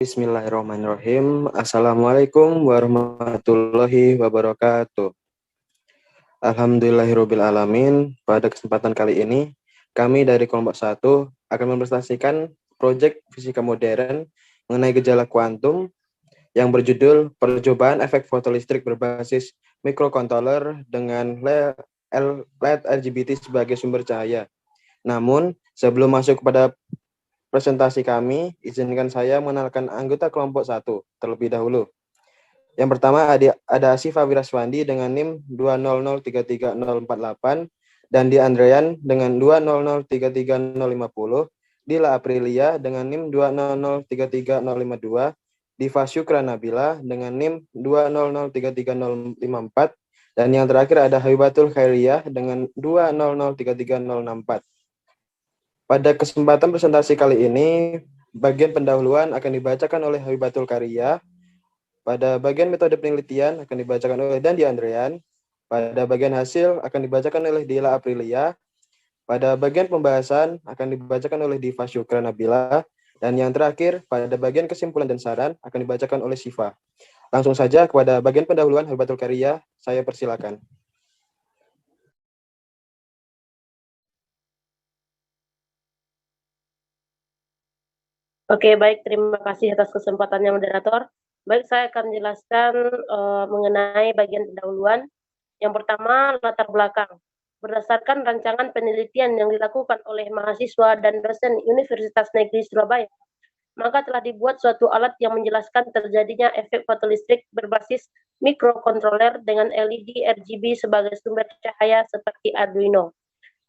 Bismillahirrahmanirrahim. Assalamualaikum warahmatullahi wabarakatuh. Alhamdulillahirrabbilalamin. Pada kesempatan kali ini, kami dari kelompok 1 akan mempresentasikan proyek fisika modern mengenai gejala kuantum yang berjudul Percobaan Efek Fotolistrik Berbasis Microcontroller dengan LED RGBT sebagai sumber cahaya. Namun, sebelum masuk kepada presentasi kami, izinkan saya mengenalkan anggota kelompok 1 terlebih dahulu. Yang pertama ada Siva Wiraswandi dengan NIM 200334048 dan Di Andrean dengan 2003350, Dila Aprilia dengan NIM 200335052, Diva Syukra Nabila dengan NIM 2003354, dan yang terakhir ada Habibatul Khairiyah dengan 2003364. Pada kesempatan presentasi kali ini, bagian pendahuluan akan dibacakan oleh Habibatul Khairiyah. Pada bagian metode penelitian akan dibacakan oleh Dandi Andrean. Pada bagian hasil akan dibacakan oleh Dila Aprilia. Pada bagian pembahasan akan dibacakan oleh Diva Syukra Nabila. Dan yang terakhir, pada bagian kesimpulan dan saran akan dibacakan oleh Siva. Langsung saja kepada bagian pendahuluan Habibatul Khairiyah, saya persilakan. Oke, baik. Terima kasih atas kesempatannya, moderator. Baik, saya akan menjelaskan mengenai bagian pendahuluan. Yang pertama, latar belakang. Berdasarkan rancangan penelitian yang dilakukan oleh mahasiswa dan dosen Universitas Negeri Surabaya, maka telah dibuat suatu alat yang menjelaskan terjadinya efek fotolistrik berbasis mikrokontroler dengan LED RGB sebagai sumber cahaya seperti Arduino.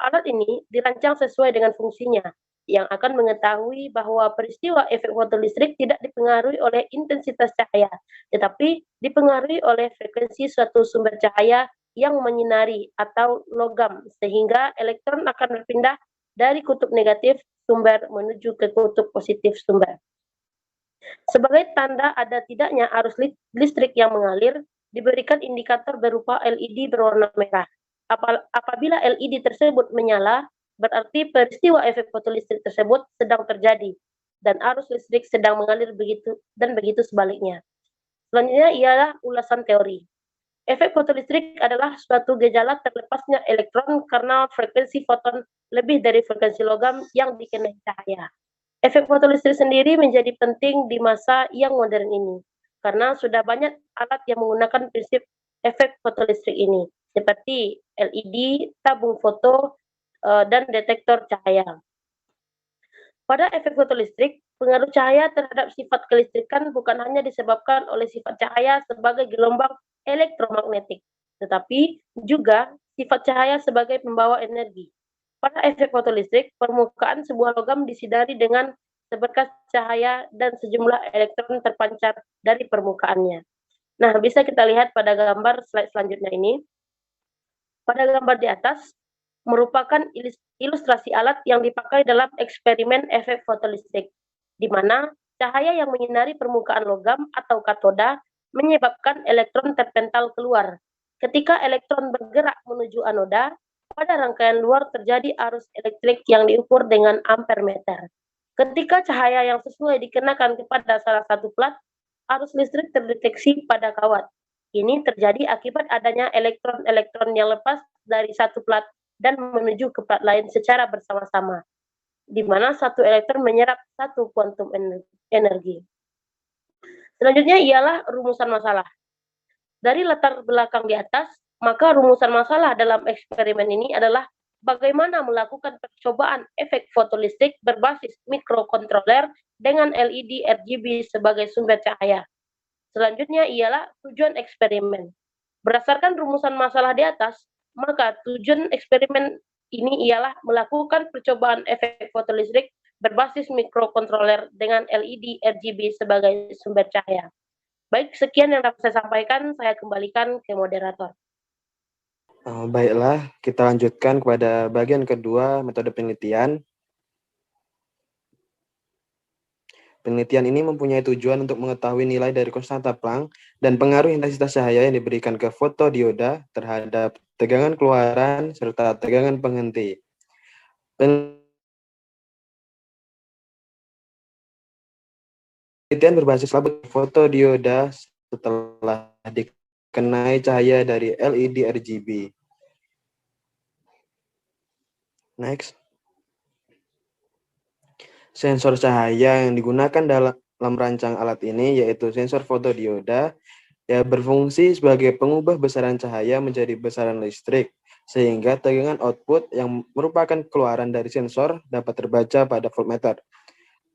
Alat ini dirancang sesuai dengan fungsinya, yang akan mengetahui bahwa peristiwa efek fotolistrik tidak dipengaruhi oleh intensitas cahaya, tetapi dipengaruhi oleh frekuensi suatu sumber cahaya yang menyinari atau logam, sehingga elektron akan berpindah dari kutub negatif sumber menuju ke kutub positif sumber. Sebagai tanda ada tidaknya arus listrik yang mengalir, diberikan indikator berupa LED berwarna merah. Apabila LED tersebut menyala, berarti peristiwa efek fotolistrik tersebut sedang terjadi dan arus listrik sedang mengalir begitu sebaliknya. Selanjutnya ialah ulasan teori. Efek fotolistrik adalah suatu gejala terlepasnya elektron karena frekuensi foton lebih dari frekuensi logam yang dikenai cahaya. Efek fotolistrik sendiri menjadi penting di masa yang modern ini karena sudah banyak alat yang menggunakan prinsip efek fotolistrik ini, seperti LED, tabung foto, dan detektor cahaya. Pada efek fotolistrik, pengaruh cahaya terhadap sifat kelistrikan bukan hanya disebabkan oleh sifat cahaya sebagai gelombang elektromagnetik, tetapi juga sifat cahaya sebagai pembawa energi. Pada efek fotolistrik, permukaan sebuah logam disidari dengan seberkas cahaya dan sejumlah elektron terpancar dari permukaannya. Nah, bisa kita lihat pada gambar slide selanjutnya ini. Pada gambar di atas, merupakan ilustrasi alat yang dipakai dalam eksperimen efek fotolistrik, di mana cahaya yang menyinari permukaan logam atau katoda menyebabkan elektron terpental keluar. Ketika elektron bergerak menuju anoda, pada rangkaian luar terjadi arus elektrik yang diukur dengan ampere meter. Ketika cahaya yang sesuai dikenakan kepada salah satu plat, arus listrik terdeteksi pada kawat. Ini terjadi akibat adanya elektron-elektron yang lepas dari satu plat dan menuju ke plat lain secara bersama-sama, di mana satu elektron menyerap satu kuantum energi. Selanjutnya ialah rumusan masalah. Dari latar belakang di atas, maka rumusan masalah dalam eksperimen ini adalah bagaimana melakukan percobaan efek fotolistrik berbasis mikrokontroler dengan LED RGB sebagai sumber cahaya. Selanjutnya ialah tujuan eksperimen. Berdasarkan rumusan masalah di atas, maka tujuan eksperimen ini ialah melakukan percobaan efek fotolistrik berbasis mikrokontroler dengan LED RGB sebagai sumber cahaya. Baik, sekian yang dapat saya sampaikan. Saya kembalikan ke moderator. Baiklah, kita lanjutkan kepada bagian kedua, metode penelitian. Penelitian ini mempunyai tujuan untuk mengetahui nilai dari konstanta Planck dan pengaruh intensitas cahaya yang diberikan ke fotodioda terhadap tegangan keluaran serta tegangan penghenti. Penelitian penelitian berbasis laba fotodioda setelah dikenai cahaya dari LED RGB. Next. Sensor cahaya yang digunakan dalam rancang alat ini yaitu sensor fotodioda yang berfungsi sebagai pengubah besaran cahaya menjadi besaran listrik, sehingga tegangan output yang merupakan keluaran dari sensor dapat terbaca pada voltmeter.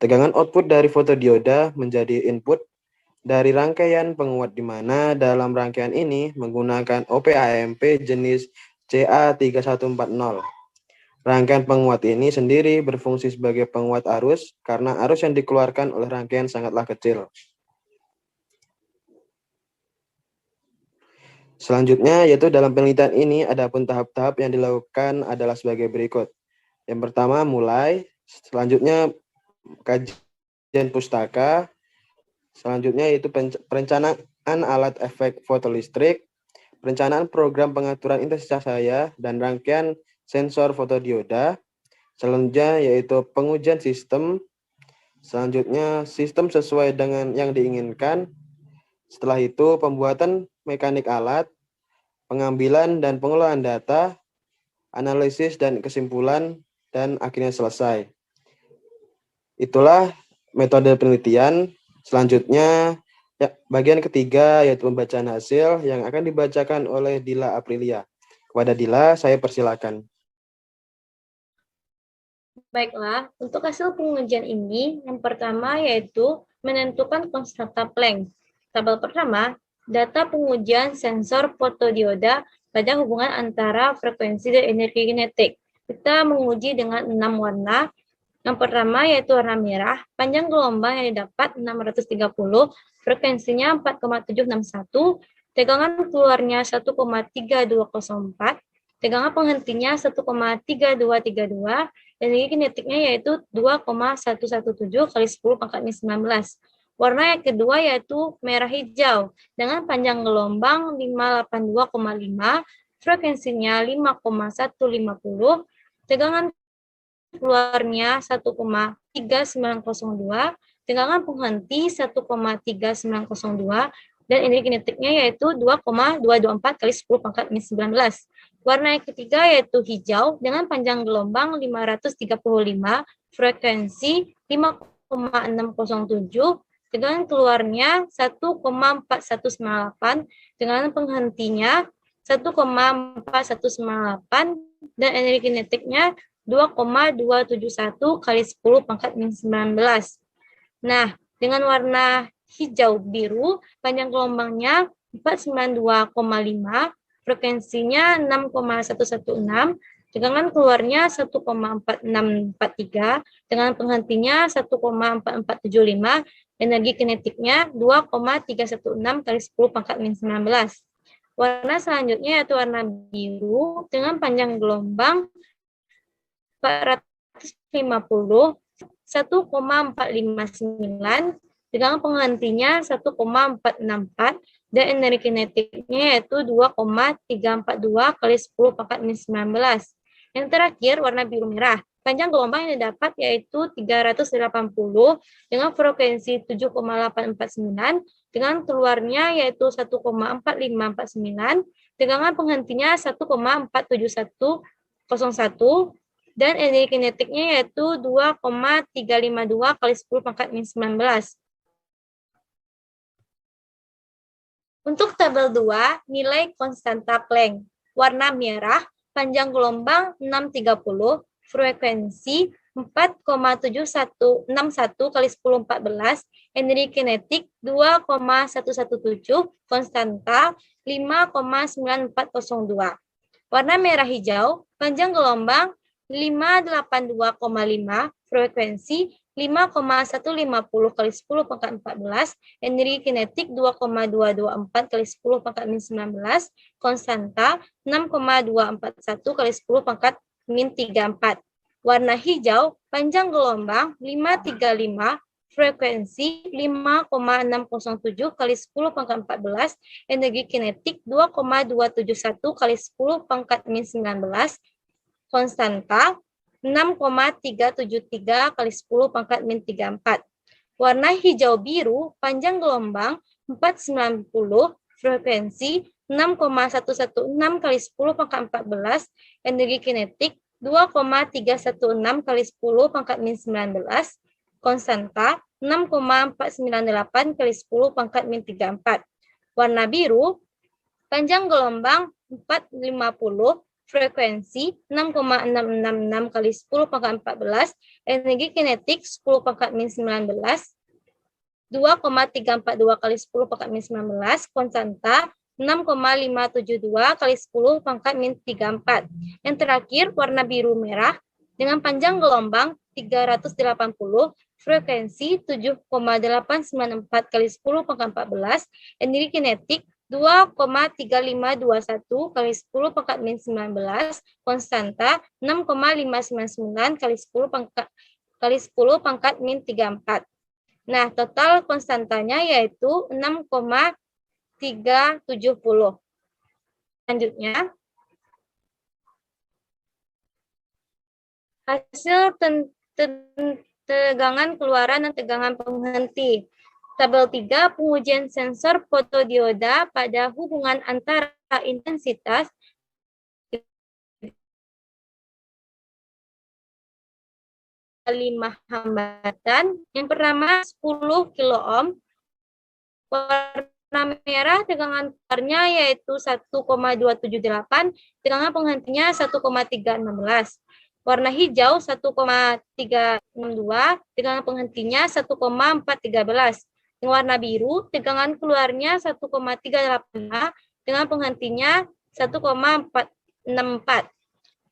Tegangan output dari fotodioda menjadi input dari rangkaian penguat di mana dalam rangkaian ini menggunakan OP-AMP jenis CA3140. Rangkaian penguat ini sendiri berfungsi sebagai penguat arus karena arus yang dikeluarkan oleh rangkaian sangatlah kecil. Selanjutnya yaitu dalam penelitian ini adapun tahap-tahap yang dilakukan adalah sebagai berikut. Yang pertama mulai, selanjutnya kajian pustaka, selanjutnya yaitu perencanaan alat efek fotolistrik, perencanaan program pengaturan intensitas cahaya dan rangkaian sensor fotodioda, selanjutnya yaitu pengujian sistem, selanjutnya sistem sesuai dengan yang diinginkan, setelah itu pembuatan mekanik alat, pengambilan dan pengelolaan data, analisis dan kesimpulan, dan akhirnya selesai. Itulah metode penelitian. Selanjutnya, bagian ketiga yaitu pembacaan hasil yang akan dibacakan oleh Dila Aprilia. Kepada Dila, saya persilakan. Baiklah, untuk hasil pengujian ini, yang pertama yaitu menentukan konstanta Planck. Tabel pertama, data pengujian sensor fotodioda pada hubungan antara frekuensi dan energi kinetik. Kita menguji dengan 6 warna. Yang pertama yaitu warna merah, panjang gelombang yang didapat 630, frekuensinya 4,761, tegangan keluarnya 1,3204, tegangan penghentinya 1,3232, energi kinetiknya yaitu 2,117 kali 10 pangkat min 19. Warna yang kedua yaitu merah hijau dengan panjang gelombang 582,5, frekuensinya 5,150, tegangan keluarnya 1,3902, tegangan penghenti 1,3902, dan energi kinetiknya yaitu 2,224 kali 10 pangkat min 19. Warna yang ketiga yaitu hijau dengan panjang gelombang 535, frekuensi 5,607, tegangan keluarnya 1,4198, tegangan penghentinya 1,4198, dan energi kinetiknya 2,271 kali 10 pangkat min 19. Nah, dengan warna hijau biru, panjang gelombangnya 492,5, frekuensinya 6,116, tegangan keluarnya 1,4643, tegangan penghentinya 1,4475, energi kinetiknya 2,316 kali 10 pangkat min 19. Warna selanjutnya yaitu warna biru dengan panjang gelombang 450, 1,459, tegangan penghentinya 1,464, dan energi kinetiknya yaitu 2,342 kali 10 pangkat min 19. Yang terakhir, warna biru merah. Panjang gelombang yang didapat yaitu 380 dengan frekuensi 7,849, tegangan keluarnya yaitu 1,4549, tegangan penghentinya 1,47101, dan energi kinetiknya yaitu 2,352 kali 10 pangkat min 19. Untuk tabel 2, nilai konstanta Planck. Warna merah, panjang gelombang 630, frekuensi 4,7161 kali 1014, energi kinetik 2,117, konstanta 5,9402. Warna merah hijau, panjang gelombang 582,5, frekuensi 5,150 kali 10 pangkat 14, energi kinetik 2,224 kali 10 pangkat min 19, konstanta 6,241 kali 10 pangkat min 34. Warna hijau, panjang gelombang 535, frekuensi 5,607 kali 10 pangkat 14, energi kinetik 2,271 kali 10 pangkat min 19, konstanta 6,373 kali 10 pangkat min 34. Warna hijau biru, panjang gelombang 490, frekuensi 6,116 kali 10 pangkat 14, energi kinetik 2,316 kali 10 pangkat min 19, konstanta 6,498 kali 10 pangkat min 34. Warna biru, panjang gelombang 450, frekuensi 6,666 kali 10 pangkat 14, energi kinetik 10 pangkat min 19, 2,342 kali 10 pangkat min 19, konstanta 6,572 kali 10 pangkat min 34. Yang terakhir, warna biru merah dengan panjang gelombang 380, frekuensi 7,894 kali 10 pangkat 14, energi kinetik 2,3521 kali 10 pangkat min 19, konstanta 6,599 kali 10 pangkat min 34. Nah, total konstantanya yaitu 6,370. Selanjutnya, hasil tegangan keluaran dan tegangan penghenti. Tabel 3, pengujian sensor fotodioda pada hubungan antara intensitas lima hambatan. Yang pertama 10 kilo ohm. Warna merah tegangan keluarnya yaitu 1,278, tegangan penghentinya 1,316. Warna hijau 1,362, tegangan penghentinya 1,413. Yang warna biru, tegangan keluarnya 1,385, tegangan penghentinya 1,464.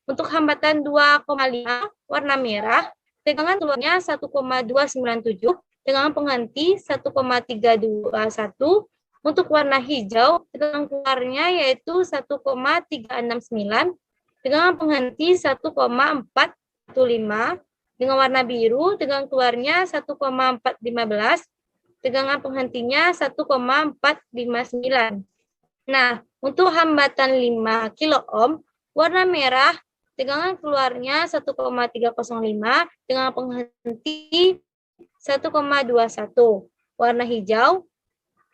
Untuk hambatan 2,5, warna merah, tegangan keluarnya 1,297, tegangan penghenti 1,321. Untuk warna hijau, tegangan keluarnya yaitu 1,369, tegangan penghenti 1,415. Dengan warna biru, tegangan keluarnya 1,415, tegangan penghentinya 1,459. Nah, untuk hambatan 5 kilo ohm, warna merah, tegangan keluarnya 1,305, tegangan penghenti 1,21. Warna hijau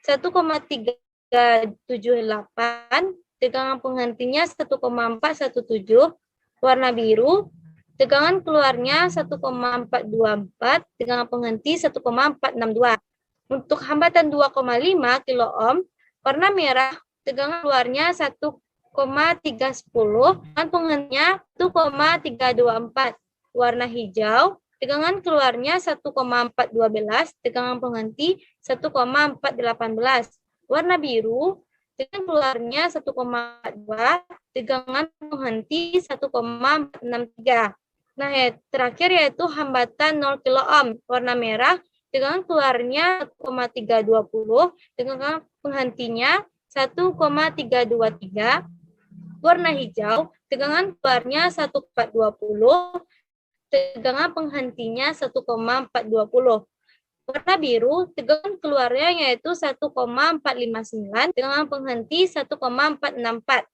1,378, tegangan penghentinya 1,417. Warna biru, tegangan keluarnya 1,424, tegangan penghenti 1,462. Untuk hambatan 2,5 kilo ohm, warna merah, tegangan keluarnya 1,310, tegangan penghentinya 1,324. Warna hijau, tegangan keluarnya 1,412, tegangan penghenti 1,418. Warna biru, tegangan keluarnya 1,2, tegangan penghenti 1,463. Nah, terakhir yaitu hambatan 0 kilo ohm. Warna merah, tegangan keluarnya 1,320, tegangan penghentinya 1,323. Warna hijau, tegangan keluarnya 1,420, tegangan penghentinya 1,420. Warna biru, tegangan keluarnya yaitu 1,459, tegangan penghenti 1,464.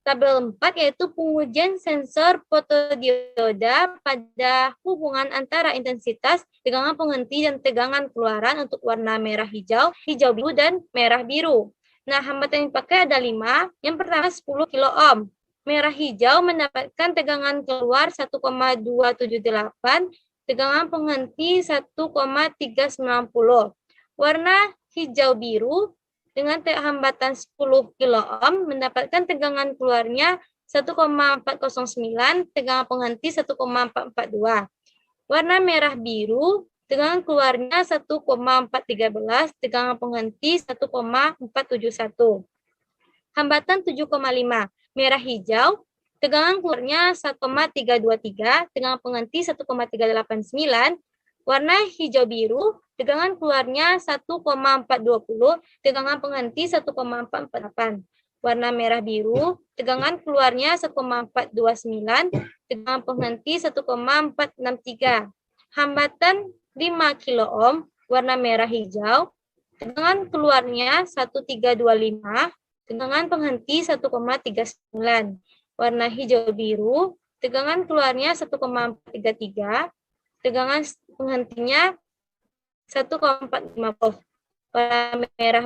Tabel 4 yaitu pengujian sensor fotodioda pada hubungan antara intensitas, tegangan penghenti, dan tegangan keluaran untuk warna merah hijau, hijau biru, dan merah biru. Nah, hambatan yang dipakai ada 5. Yang pertama 10 kilo ohm. Merah hijau mendapatkan tegangan keluar 1,278, tegangan penghenti 1,390. Warna hijau biru dengan hambatan 10 kilo ohm mendapatkan tegangan keluarnya 1,409, tegangan penghenti 1,442. Warna merah biru, tegangan keluarnya 1,413, tegangan penghenti 1,471. Hambatan 7,5. Merah hijau, tegangan keluarnya 1,323, tegangan penghenti 1,389. Warna hijau biru, tegangan keluarnya 1,420, tegangan penghenti 1,448. Warna merah biru, tegangan keluarnya 1,429, tegangan penghenti 1,463. Hambatan 5 kilo ohm, warna merah hijau, tegangan keluarnya 1,325, tegangan penghenti 1,39. Warna hijau biru, tegangan keluarnya 1,433, tegangan penghentinya 1,450. Warna merah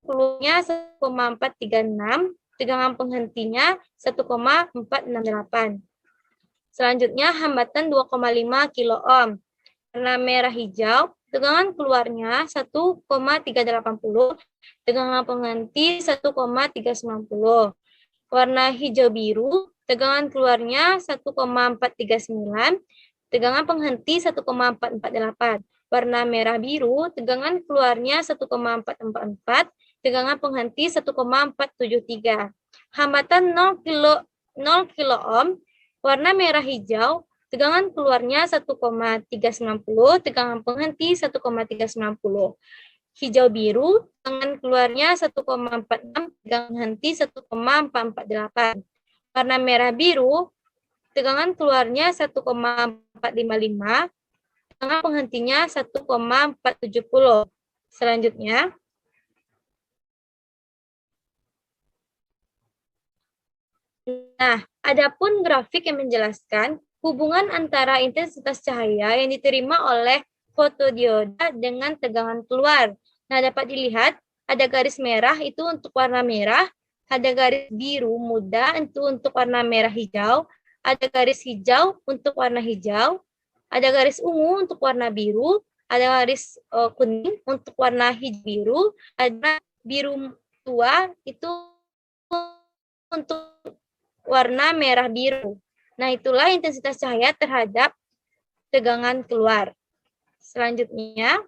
keluarnya 1,436, tegangan penghentinya 1,468. Selanjutnya hambatan 2,5 kilo ohm. Warna merah hijau, tegangan keluarnya 1,380, tegangan penghenti 1,390. Warna hijau biru, tegangan keluarnya 1,439, tegangan penghenti 1,448. Warna merah biru, tegangan keluarnya 1,444, tegangan penghenti 1,473. Hambatan 0 kilo ohm, warna merah hijau, tegangan keluarnya 1,390, tegangan penghenti 1,390. Hijau biru, tegangan keluarnya 1,46, tegangan penghenti 1,448. Warna merah biru, tegangan keluarnya 1,455, tegangan penghentinya 1,470. Selanjutnya, nah, adapun grafik yang menjelaskan hubungan antara intensitas cahaya yang diterima oleh fotodioda dengan tegangan keluar. Nah, dapat dilihat ada garis merah itu untuk warna merah, ada garis biru muda itu untuk warna merah hijau, ada garis hijau untuk warna hijau, ada garis ungu untuk warna biru, ada garis kuning untuk warna hijau biru, ada biru tua itu untuk warna merah biru. Nah, itulah intensitas cahaya terhadap tegangan keluar. Selanjutnya,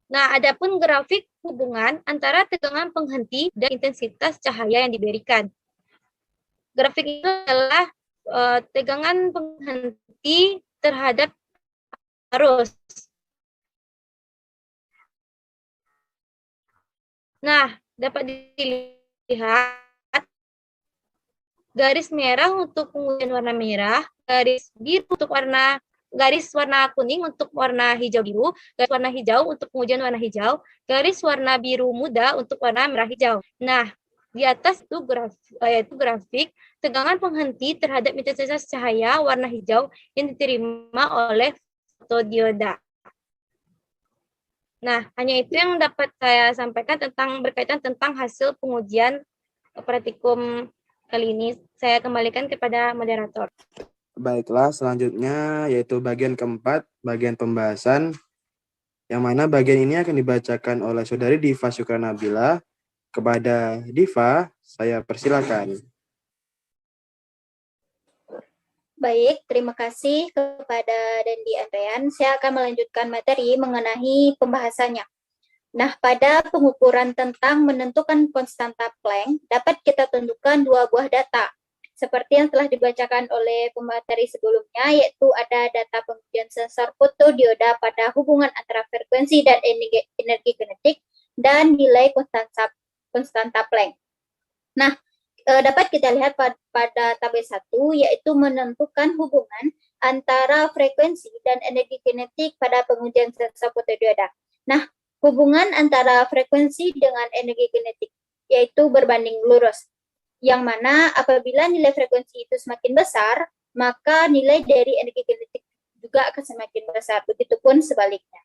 nah, adapun grafik hubungan antara tegangan penghenti dan intensitas cahaya yang diberikan. Grafik itu adalah tegangan penghenti terhadap arus. Nah, dapat dilihat garis merah untuk pengujian warna merah, garis biru untuk garis warna kuning untuk warna hijau biru, garis warna hijau untuk pengujian warna hijau, garis warna biru muda untuk warna merah hijau. Nah, di atas itu grafik tegangan penghenti terhadap intensitas cahaya warna hijau yang diterima oleh fotodioda. Nah, hanya itu yang dapat saya sampaikan berkaitan tentang hasil pengujian praktikum kali ini. Saya kembalikan kepada moderator. Baiklah, selanjutnya yaitu bagian keempat, bagian pembahasan, yang mana bagian ini akan dibacakan oleh Saudari Diva Sukranabila. Kepada Diva, saya persilakan. Baik, terima kasih kepada Dendi Andrean. Saya akan melanjutkan materi mengenai pembahasannya. Nah, pada pengukuran tentang menentukan konstanta Planck, dapat kita tentukan dua buah data. Seperti yang telah dibacakan oleh pemateri sebelumnya, yaitu ada data pengujian sensor fotodioda pada hubungan antara frekuensi dan energi kinetik, dan nilai konstanta Planck. Nah, dapat kita lihat pada tabel 1, yaitu menentukan hubungan antara frekuensi dan energi kinetik pada pengujian sensor fotodioda. Nah, hubungan antara frekuensi dengan energi kinetik yaitu berbanding lurus, yang mana apabila nilai frekuensi itu semakin besar, maka nilai dari energi kinetik juga akan semakin besar, begitupun sebaliknya.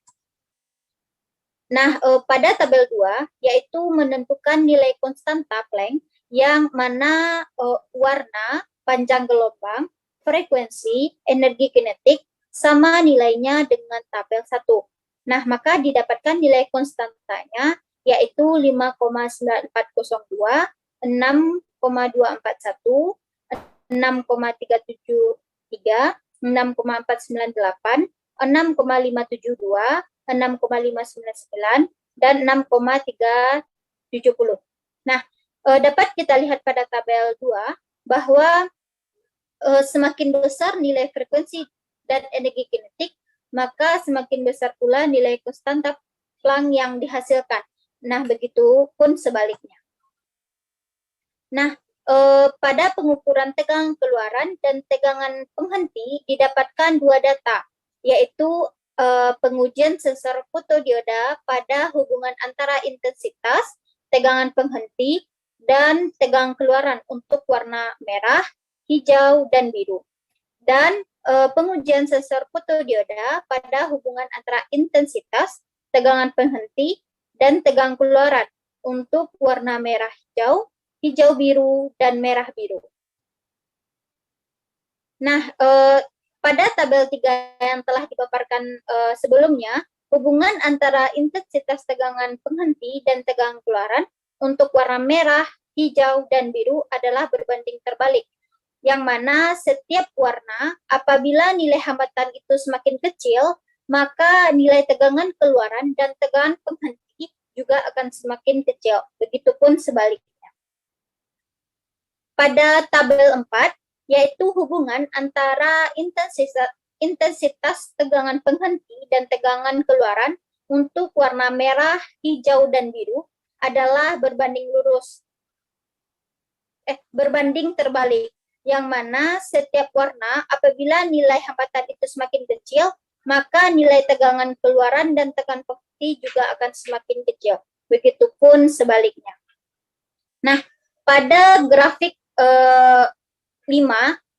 Nah, pada tabel 2, yaitu menentukan nilai konstanta Planck, yang mana warna, panjang gelombang, frekuensi, energi kinetik, sama nilainya dengan tabel 1. Nah, maka didapatkan nilai konstantanya, yaitu 5,9402, 6,241, 6,373, 6,498, 6,572, 6,599, dan 6,370. Nah, dapat kita lihat pada tabel 2 bahwa semakin besar nilai frekuensi dan energi kinetik, maka semakin besar pula nilai konstanta Planck yang dihasilkan. Nah, begitu pun sebaliknya. Nah, pada pengukuran tegangan keluaran dan tegangan penghenti didapatkan dua data, yaitu pengujian sensor fotodioda pada hubungan antara intensitas, tegangan penghenti, dan tegangan keluaran untuk warna merah, hijau, dan biru. Dan pengujian sensor fotodioda pada hubungan antara intensitas, tegangan penghenti, dan tegangan keluaran untuk warna merah hijau, hijau biru, dan merah biru. Nah, pada tabel 3 yang telah dipaparkan sebelumnya, hubungan antara intensitas tegangan penghenti dan tegangan keluaran untuk warna merah, hijau, dan biru adalah berbanding terbalik, yang mana setiap warna apabila nilai hambatan itu semakin kecil, maka nilai tegangan keluaran dan tegangan penghenti juga akan semakin kecil. Begitupun sebaliknya. Pada tabel 4, yaitu hubungan antara intensitas tegangan penghenti dan tegangan keluaran untuk warna merah, hijau, dan biru adalah berbanding terbalik, yang mana setiap warna apabila nilai hambatan itu semakin kecil, maka nilai tegangan keluaran dan tegangan penghenti juga akan semakin kecil. Begitupun sebaliknya. Nah, pada grafik 5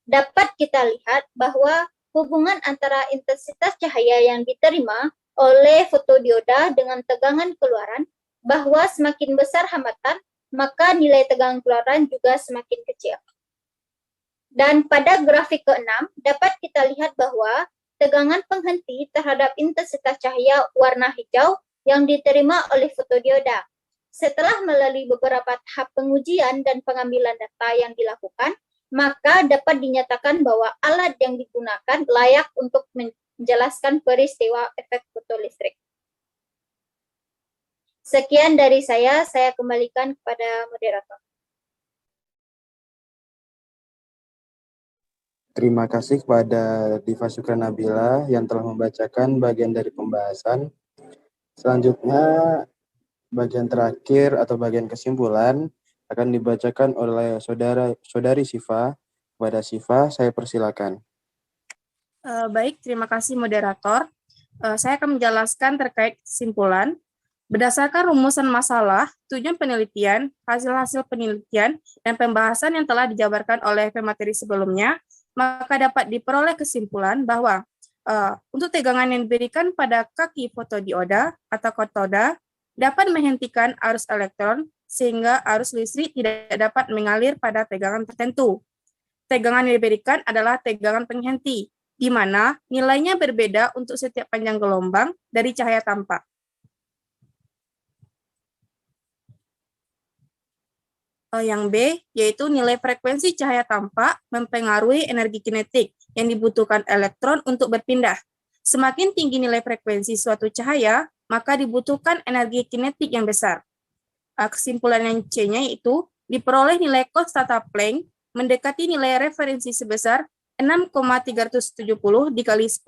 dapat kita lihat bahwa hubungan antara intensitas cahaya yang diterima oleh fotodioda dengan tegangan keluaran, bahwa semakin besar hambatan, maka nilai tegangan keluaran juga semakin kecil. Dan pada grafik ke-6 dapat kita lihat bahwa tegangan penghenti terhadap intensitas cahaya warna hijau yang diterima oleh fotodioda. Setelah melalui beberapa tahap pengujian dan pengambilan data yang dilakukan, maka dapat dinyatakan bahwa alat yang digunakan layak untuk menjelaskan peristiwa efek fotolistrik. Sekian dari saya kembalikan kepada moderator. Terima kasih kepada Diva Syukra Nabila yang telah membacakan bagian dari pembahasan. Selanjutnya, bagian terakhir atau bagian kesimpulan akan dibacakan oleh saudari Siva. Kepada Siva, saya persilakan. Baik, terima kasih moderator. Saya akan menjelaskan terkait kesimpulan. Berdasarkan rumusan masalah, tujuan penelitian, hasil-hasil penelitian, dan pembahasan yang telah dijabarkan oleh pemateri sebelumnya, maka dapat diperoleh kesimpulan bahwa untuk tegangan yang diberikan pada kaki fotodioda atau katoda dapat menghentikan arus elektron sehingga arus listrik tidak dapat mengalir pada tegangan tertentu. Tegangan yang diberikan adalah tegangan penghenti, di mana nilainya berbeda untuk setiap panjang gelombang dari cahaya tampak. Yang B, yaitu nilai frekuensi cahaya tampak mempengaruhi energi kinetik yang dibutuhkan elektron untuk berpindah. Semakin tinggi nilai frekuensi suatu cahaya, maka dibutuhkan energi kinetik yang besar. Kesimpulan yang C-nya yaitu diperoleh nilai konstanta Planck mendekati nilai referensi sebesar 6,370 dikali 10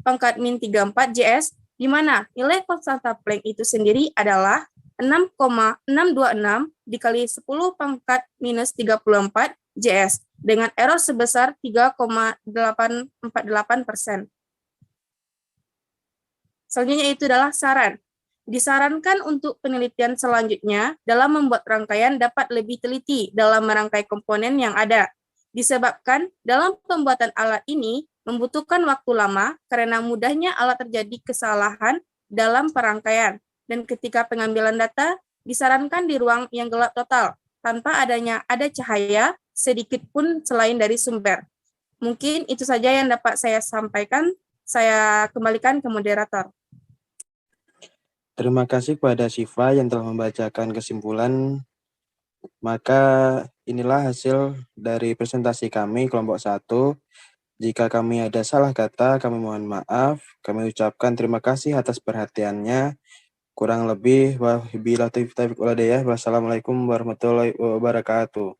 pangkat min 34 JS, di mana nilai konstanta Planck itu sendiri adalah 6,626 dikali 10 pangkat minus 34 JS dengan error sebesar 3,848%. Selanjutnya itu adalah saran. Disarankan untuk penelitian selanjutnya dalam membuat rangkaian dapat lebih teliti dalam merangkai komponen yang ada. Disebabkan dalam pembuatan alat ini membutuhkan waktu lama karena mudahnya alat terjadi kesalahan dalam perangkaian. Dan ketika pengambilan data, disarankan di ruang yang gelap total, tanpa ada cahaya sedikit pun selain dari sumber. Mungkin itu saja yang dapat saya sampaikan. Saya kembalikan ke moderator. Terima kasih kepada Siva yang telah membacakan kesimpulan. Maka inilah hasil dari presentasi kami kelompok 1. Jika kami ada salah kata, kami mohon maaf. Kami ucapkan terima kasih atas perhatiannya. Kurang lebih, wassalamualaikum warahmatullahi wabarakatuh.